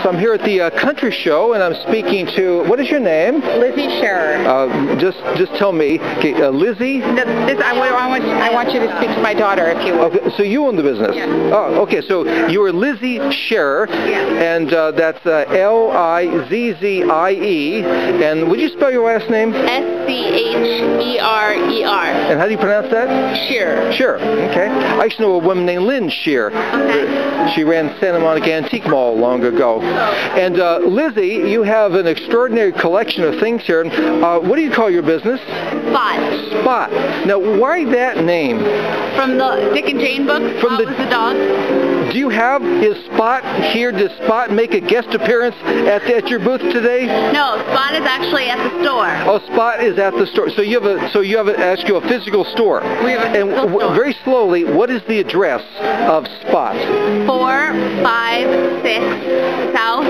So I'm here at the country show, and I'm speaking to, what is your name? Lizzie Scherer. Just tell me, okay, Lizzie? I want you to speak to my daughter, if you will. Okay, so you own the business? Yes. Oh, okay, so you are Lizzie Scherer, Yes. and that's L-I-Z-Z-I-E, and would you spell your last name? S-C-H-E-R-E-R. And how do you pronounce that? Scherer. Sure, okay. I used to know a woman named Lynn Scheer. Okay. She ran Santa Monica Antique Mall long ago. And Lizzie, you have an extraordinary collection of things here. What do you call your business? Spot. Spot. Now, why that name? From the Dick and Jane book, Spot was the dog. Do you have his Spot here? Does Spot make a guest appearance at your booth today? No, Spot is actually at the store. Oh, Spot is at the store. So you have a physical store. We have a physical store. Very slowly, what is the address of Spot? 456 South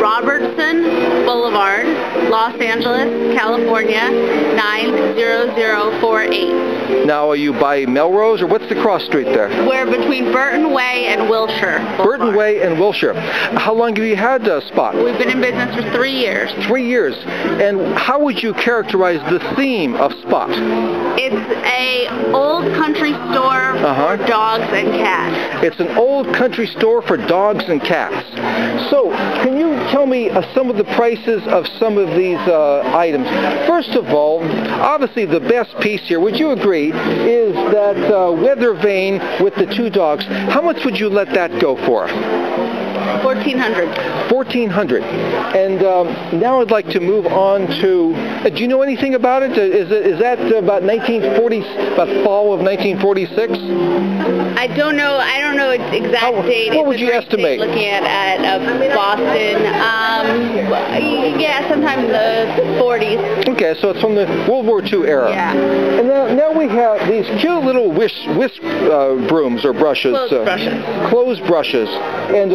Robertson Boulevard, Los Angeles, California, 90048. Now, are you by Melrose, or what's the cross street there? We're between Burton Way and Wilshire Boulevard. Burton Way and Wilshire. How long have you had Spot? We've been in business for 3 years. 3 years. And how would you characterize the theme of Spot? It's a old country store for dogs and cats. It's an old country store for dogs and cats. So, can you tell me some of the prices of some of these items? First of all, obviously the best piece here, would you agree, is that weather vane with the two dogs. How much would you let that go for? $1,400. $1,400. And now I'd like to move on to, do you know anything about it? Is that about 1940, about fall of 1946? I don't know its exact date. What would you estimate? Looking at Boston. Yeah, sometime in the 40s. Okay, so it's from the World War II era. Yeah. And now we have these cute little whisk brooms or brushes. Clothes brushes. Clothes brushes. And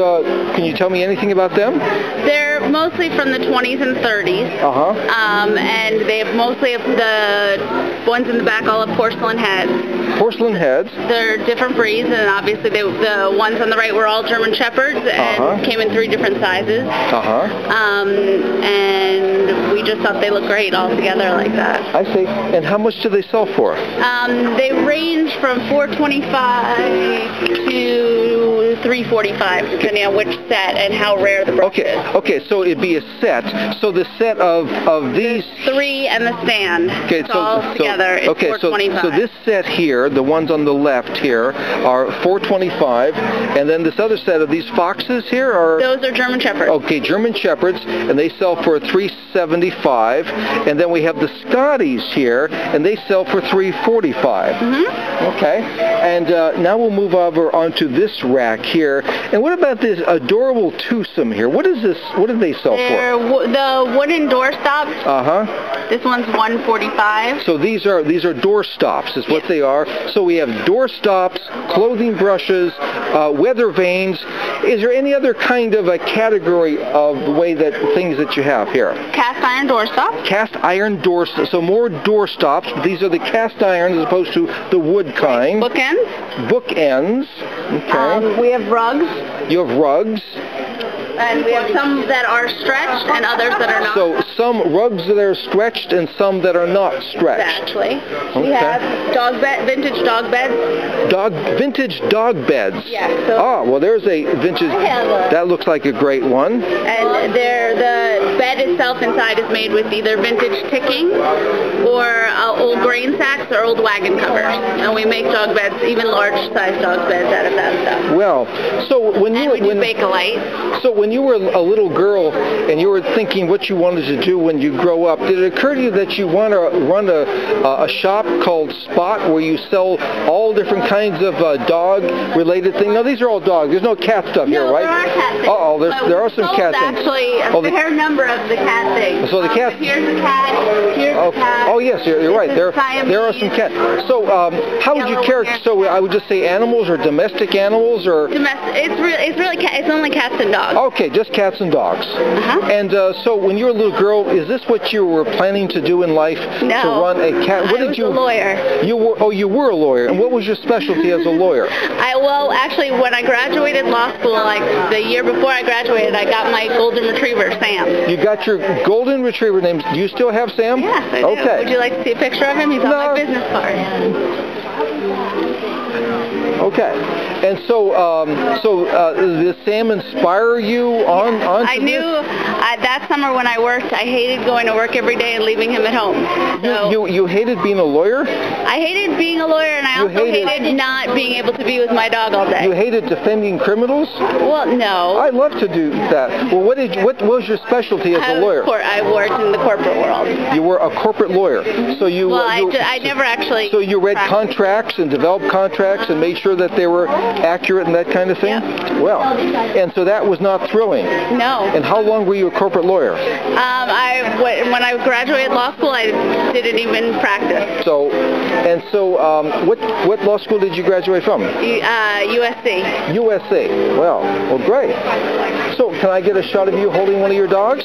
can you tell me anything about them? They're mostly from the 20s and 30s. And they mostly have the ones in the back all have porcelain heads. Porcelain heads. They're different breeds, and obviously the ones on the right were all German Shepherds and came in 3 different sizes. And we just thought they looked great all together like that. I see. And how much do they sell for? They range from $425 to $345, depending on which set and how rare the brush is. Okay, so it'd be a set. So the set of these... There's 3 and the stand. Okay, so all together it's $425. So this set here, the ones on the left here, are $425, and then this other set of these foxes here are... Those are German Shepherds. Okay, German Shepherds, and they sell for $375, and then we have the Scotties here, and they sell for $345. Okay, and now we'll move over onto this rack here. And what about this adorable twosome here? What is this? What do they sell for? The wooden door stops. This one's $145. So these are door stops, is what they are. So we have door stops, clothing brushes, weather vanes. Is there any other kind of a category of the way that things that you have here? Cast iron door stops. Cast iron door stops. So more door stops. These are the cast iron as opposed to the wood kind. Bookends. Bookends. Okay. We have rugs. You have rugs. And we have some that are stretched and others that are not. So some rugs that are stretched and some that are not stretched. Exactly. Okay. We have vintage dog beds. Vintage dog beds. Yeah. So well, there's a vintage. That looks like a great one. And the bed itself inside is made with either vintage ticking or old grain sacks or old wagon covers. And we make dog beds, even large-sized dog beds out of that stuff. Well, so when you Bakelite. So when you were a little girl and you were thinking what you wanted to do when you grow up, did it occur to you that you want to run a shop called Spot where you sell all different kinds of dog-related things? No, these are all dogs. There's no cat stuff here, right? There are cat things. There are some cat things. Actually, a fair number of the cat thing. So the cat. Here's a cat. Here's a cat. Oh yes, you're right. There are some cats. So how would you characterize? So I would just say animals or domestic animals or. Domestic. It's only cats and dogs. Okay, just cats and dogs. Uh-huh. And so when you were a little girl, is this what you were planning to do in life? No. To run a cat? I was a lawyer. You were a lawyer. And what was your specialty as a lawyer? Well, actually, when I graduated law school, like the year before I graduated, I got my golden retriever, Sam. You got your golden retriever name. Do you still have Sam? Yes, I do. Okay. Would you like to see a picture of him? He's on my business card. Okay. And so, did Sam inspire you on I knew that summer when I worked, I hated going to work every day and leaving him at home. So you hated being a lawyer? I hated being a lawyer, and I also hated not being able to be with my dog all day. You hated defending criminals? Well, no. I love to do that. Well, what was your specialty as a lawyer? I worked in the corporate world. You were a corporate lawyer. So you. Well, I never actually. So you read contracts and developed contracts and made sure that they were accurate and that kind of thing? Yep. Well, and so that was not thrilling. No. And how long were you a corporate lawyer? When I graduated law school, I didn't even practice. So what law school did you graduate from? USC. USC. Well, great. So can I get a shot of you holding one of your dogs?